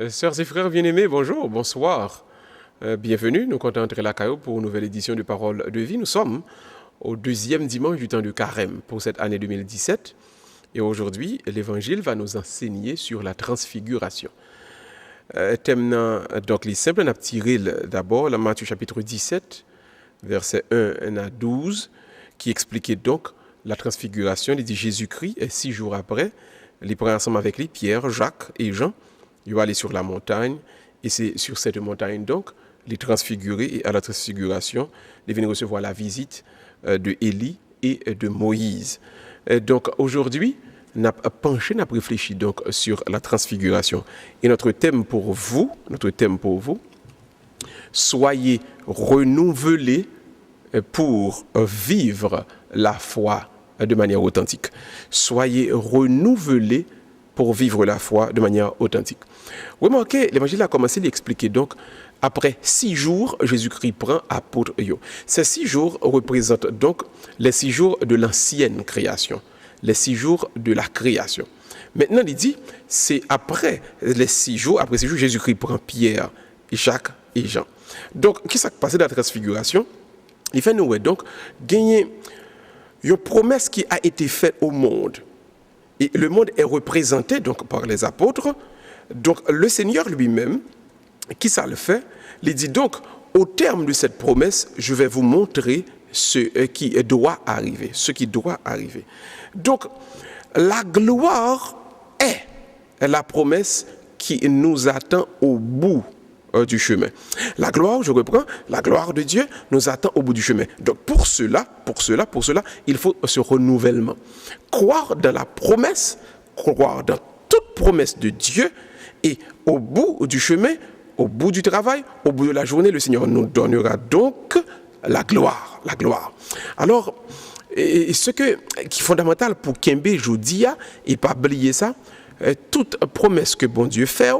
Sœurs et frères bien-aimés, bonjour, bonsoir. Bienvenue, nous comptons entrer la caillou pour une nouvelle édition de Parole de vie. Nous sommes au deuxième dimanche du temps de Carême pour cette année 2017. Et aujourd'hui, l'Évangile va nous enseigner sur la transfiguration. Thème donc les simples, on a tiré d'abord la Matthieu chapitre 17, versets 1 à 12, qui expliquait donc la transfiguration. Il dit Jésus-Christ, et 6 jours après, il prend ensemble avec lui Pierre, Jacques et Jean. Il va aller sur la montagne, et c'est sur cette montagne donc, les transfigurés, et à la transfiguration, ils viennent recevoir la visite de Élie et de Moïse. Donc aujourd'hui, on a penché, on a réfléchi donc sur la transfiguration. Et notre thème pour vous, soyez renouvelés pour vivre la foi de manière authentique. Soyez renouvelés pour vivre la foi de manière authentique. Remarquez, l'évangile a commencé à expliquer donc, après 6 jours, Jésus-Christ prend apôtre yo. Ces 6 jours représentent donc les 6 jours de l'ancienne création, les 6 jours de la création. Maintenant, il dit, c'est après les 6 jours, Jésus-Christ prend Pierre, Jacques et Jean. Donc, qu'est-ce qui s'est passé dans la transfiguration? Il fait nous donc gagner une promesse qui a été faite au monde. Et le monde est représenté donc par les apôtres. Donc le Seigneur lui-même, qui ça le fait, il dit donc, au terme de cette promesse, je vais vous montrer ce qui doit arriver. Donc la gloire est la promesse qui nous attend au bout du chemin. La gloire, je reprends, la gloire de Dieu nous attend au bout du chemin. Donc pour cela, il faut ce renouvellement. Croire dans la promesse, croire dans toute promesse de Dieu, et au bout du chemin, au bout du travail, au bout de la journée, le Seigneur nous donnera donc la gloire. Alors, ce qui est fondamental pour Kembe Jodia, et pas oublier ça, toute promesse que bon Dieu fait,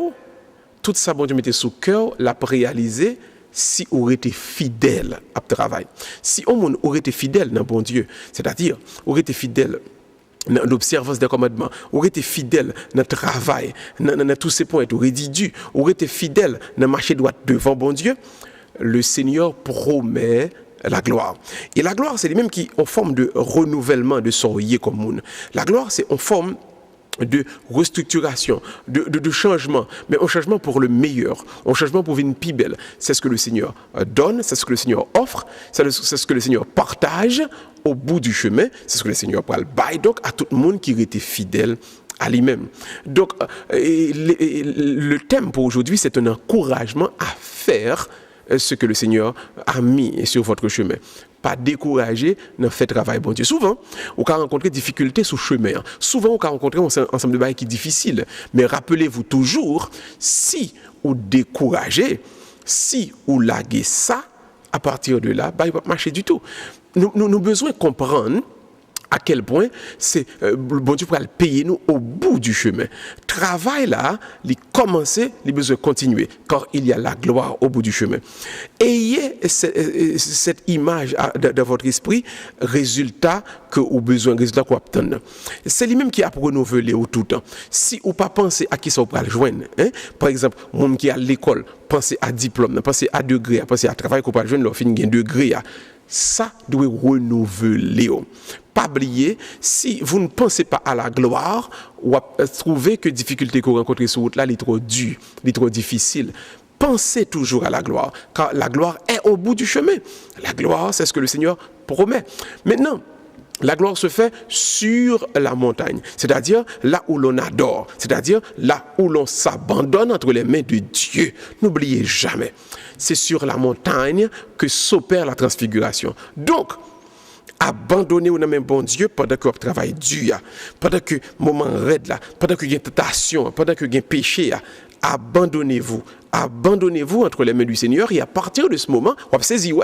tout ça, bon Dieu mettait sous cœur, l'a réalisé si on était fidèle à travail. Si on aurait été fidèle dans bon Dieu, c'est-à-dire, on aurait été fidèle dans l'observance des commandements, on aurait été fidèle dans le travail, dans tous ces points, on aurait dit, on aurait été fidèle dans marcher droit devant bon Dieu, le Seigneur promet la gloire. Et la gloire, c'est les mêmes qui ont forme de renouvellement de son yé commun. La gloire, c'est en forme de restructuration, de changement, mais un changement pour le meilleur, un changement pour une plus belle. C'est ce que le Seigneur donne, c'est ce que le Seigneur offre, c'est ce que le Seigneur partage au bout du chemin, c'est ce que le Seigneur parle bail donc à tout le monde qui était fidèle à lui-même. Donc, le thème pour aujourd'hui, c'est un encouragement à faire ce que le Seigneur a mis sur votre chemin. Pas décourager, n'en fait travail bon Dieu. Souvent, on a rencontré des difficultés sur le chemin. Souvent, on a rencontré un ensemble de bagages qui est difficile. Mais rappelez-vous toujours, si vous découragez, si vous laguez ça, à partir de là, il ne va pas marcher du tout. Nous avons besoin de comprendre à quel point c'est bon Dieu pour le payer nous au bout du chemin. Travail là, il commence, il besoin de continuer, car il y a la gloire au bout du chemin. Ayez cette image dans votre esprit, résultat que vous besoin, résultat qu'on obtient. C'est lui-même qui a renouvelé au tout temps. Si vous pas penser à qui ça vous le joindre, par exemple, monde qui est à l'école, pensez à diplôme, pensez à degré, pensez à travail qu'on peut joindre, leur fin gain degré. Ça doit renouveler. Pas oublier, si vous ne pensez pas à la gloire, ou à trouver que les difficultés que vous rencontrez sur route là, est trop dures, trop difficiles. Pensez toujours à la gloire, car la gloire est au bout du chemin. La gloire, c'est ce que le Seigneur promet. Maintenant, la gloire se fait sur la montagne, c'est-à-dire là où l'on adore, c'est-à-dire là où l'on s'abandonne entre les mains de Dieu. N'oubliez jamais, c'est sur la montagne que s'opère la transfiguration. Donc, abandonnez au nom bon Dieu pendant que vous travaillez dur, pendant que moment raide là, pendant que vous avez tentation, pendant que vous avez péché, abandonnez-vous entre les mains du Seigneur et à partir de ce moment, vous saisissez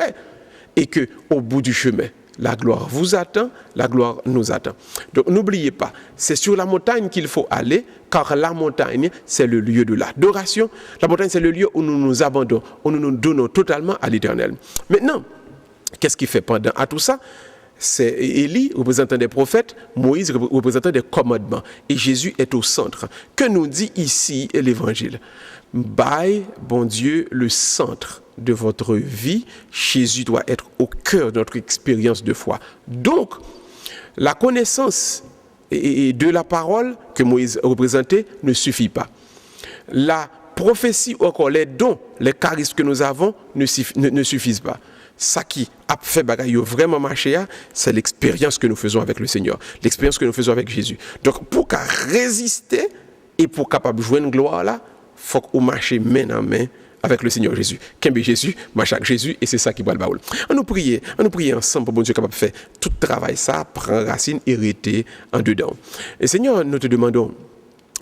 et que au bout du chemin, la gloire vous attend, la gloire nous attend. Donc n'oubliez pas, c'est sur la montagne qu'il faut aller, car la montagne, c'est le lieu de l'adoration. La montagne, c'est le lieu où nous nous abandonnons, où nous nous donnons totalement à l'Éternel. Maintenant, qu'est-ce qui fait pendant à tout ça? c'est Élie, représentant des prophètes, Moïse, représentant des commandements. Et Jésus est au centre. Que nous dit ici l'Évangile? Bye, bon Dieu, le centre de votre vie. Jésus doit être au cœur de notre expérience de foi. Donc, la connaissance de la parole que Moïse représentait ne suffit pas. La prophétie, ou encore les dons, les charismes que nous avons ne suffisent pas. Ça qui a fait bagaille vraiment marcher, c'est l'expérience que nous faisons avec le Seigneur, l'expérience que nous faisons avec Jésus. Donc, pour qu'à résister et pour capable jouer une gloire là, faut qu'on marche main en main avec le Seigneur Jésus. Qu'aime Jésus, marche avec Jésus, et c'est ça qui va le baoul. On nous prier ensemble pour bon Dieu capable de faire tout travail ça, prend racine, hérité en dedans. Et Seigneur, nous te demandons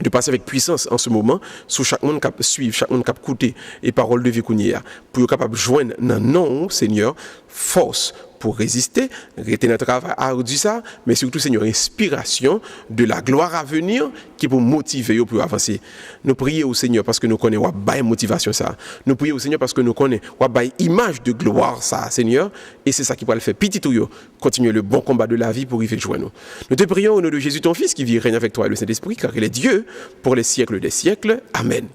de passer avec puissance en ce moment sur chaque monde qui suivre, chaque monde qui écouter et paroles de vie qu'on y a, pour être capable de joindre dans non Seigneur force pour résister, rester dans le travail ardu ça, mais surtout Seigneur inspiration de la gloire à venir qui pour motiver pour avancer. Nous prions au Seigneur parce que nous connaissons wa bail motivation ça. Nous prions au Seigneur parce que nous connaissons wa bail image de gloire ça Seigneur, et c'est ça qui va le faire petit tout yo continuer le bon combat de la vie pour y faire joindre nous. Nous te prions au nom de Jésus ton fils qui vit et règne avec toi et le Saint-Esprit car il est Dieu pour les siècles des siècles. Amen.